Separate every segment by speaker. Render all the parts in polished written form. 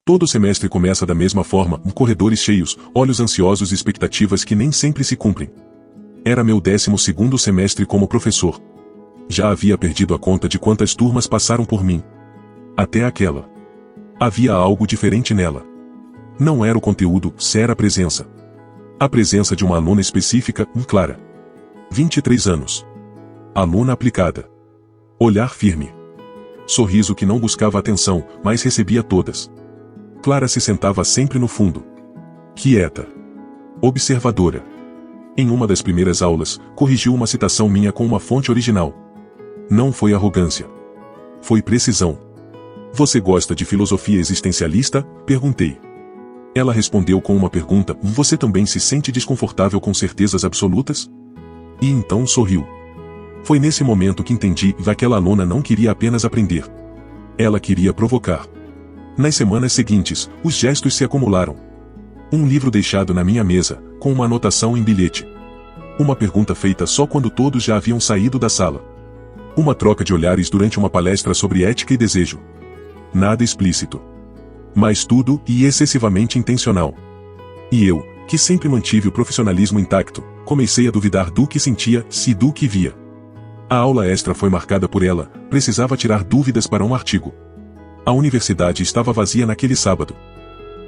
Speaker 1: Todo semestre começa da mesma forma, corredores cheios, olhos ansiosos e expectativas que nem sempre se cumprem. Era meu 12º semestre como professor. Já havia perdido a conta de quantas turmas passaram por mim. Até aquela. Havia algo diferente nela. Não era o conteúdo, era a presença. A presença de uma aluna específica, Clara. 23 anos. Aluna aplicada. Olhar firme. Sorriso que não buscava atenção, mas recebia todas. Clara se sentava sempre no fundo. Quieta. Observadora. Em uma das primeiras aulas, corrigiu uma citação minha com uma fonte original. Não foi arrogância. Foi precisão. Você gosta de filosofia existencialista? Perguntei. Ela respondeu com uma pergunta: você também se sente desconfortável com certezas absolutas? E então sorriu. Foi nesse momento que entendi que aquela aluna não queria apenas aprender. Ela queria provocar. Nas semanas seguintes, os gestos se acumularam. Um livro deixado na minha mesa, com uma anotação em bilhete. Uma pergunta feita só quando todos já haviam saído da sala. Uma troca de olhares durante uma palestra sobre ética e desejo. Nada explícito. Mas tudo e excessivamente intencional. E eu, que sempre mantive o profissionalismo intacto, comecei a duvidar do que sentia, se do que via. A aula extra foi marcada por ela, precisava tirar dúvidas para um artigo. A universidade estava vazia naquele sábado.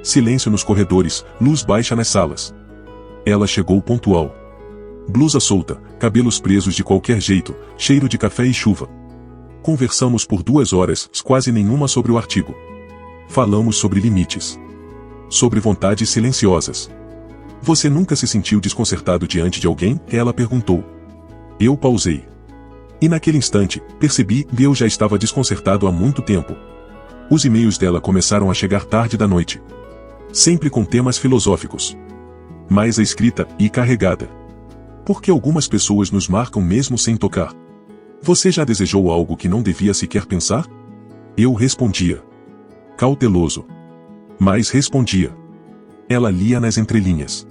Speaker 1: Silêncio nos corredores, luz baixa nas salas. Ela chegou pontual. Blusa solta, cabelos presos de qualquer jeito, cheiro de café e chuva. Conversamos por 2 horas, quase nenhuma sobre o artigo. Falamos sobre limites. Sobre vontades silenciosas. Você nunca se sentiu desconcertado diante de alguém? Ela perguntou. Eu pausei. E naquele instante, percebi que eu já estava desconcertado há muito tempo. Os e-mails dela começaram a chegar tarde da noite. Sempre com temas filosóficos. Mais a escrita, e carregada. Porque algumas pessoas nos marcam mesmo sem tocar. Você já desejou algo que não devia sequer pensar? Eu respondia. Cauteloso. Mas respondia. Ela lia nas entrelinhas.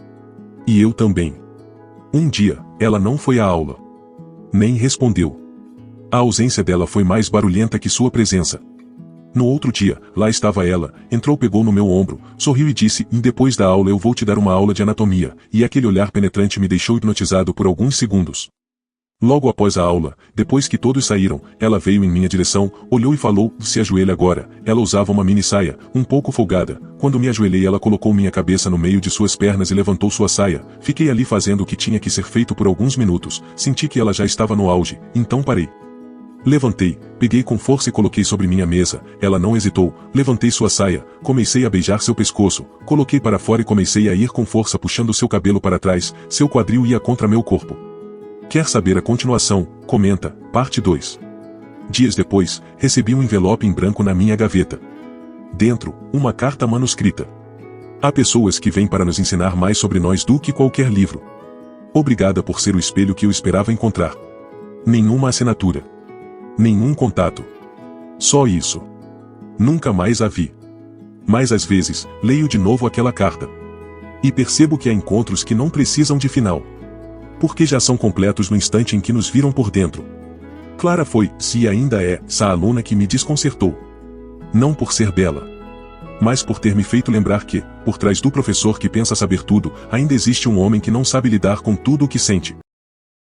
Speaker 1: E eu também. Um dia, ela não foi à aula. Nem respondeu. A ausência dela foi mais barulhenta que sua presença. No outro dia, lá estava ela, entrou, pegou no meu ombro, sorriu e disse: depois da aula eu vou te dar uma aula de anatomia, e aquele olhar penetrante me deixou hipnotizado por alguns segundos. Logo após a aula, depois que todos saíram, ela veio em minha direção, olhou e falou: se ajoelhe agora. Ela usava uma mini saia, um pouco folgada. Quando me ajoelhei, ela colocou minha cabeça no meio de suas pernas e levantou sua saia. Fiquei ali fazendo o que tinha que ser feito por alguns minutos, senti que ela já estava no auge, então parei. Levantei, peguei com força e coloquei sobre minha mesa. Ela não hesitou, levantei sua saia, comecei a beijar seu pescoço, coloquei para fora e comecei a ir com força puxando seu cabelo para trás, seu quadril ia contra meu corpo. Quer saber a continuação? Comenta, parte 2. Dias depois, recebi um envelope em branco na minha gaveta. Dentro, uma carta manuscrita. Há pessoas que vêm para nos ensinar mais sobre nós do que qualquer livro. Obrigada por ser o espelho que eu esperava encontrar. Nenhuma assinatura. Nenhum contato. Só isso. Nunca mais a vi. Mas às vezes, leio de novo aquela carta. E percebo que há encontros que não precisam de final. Porque já são completos no instante em que nos viram por dentro. Clara foi, se ainda é, essa aluna que me desconcertou. Não por ser bela. Mas por ter me feito lembrar que, por trás do professor que pensa saber tudo, ainda existe um homem que não sabe lidar com tudo o que sente.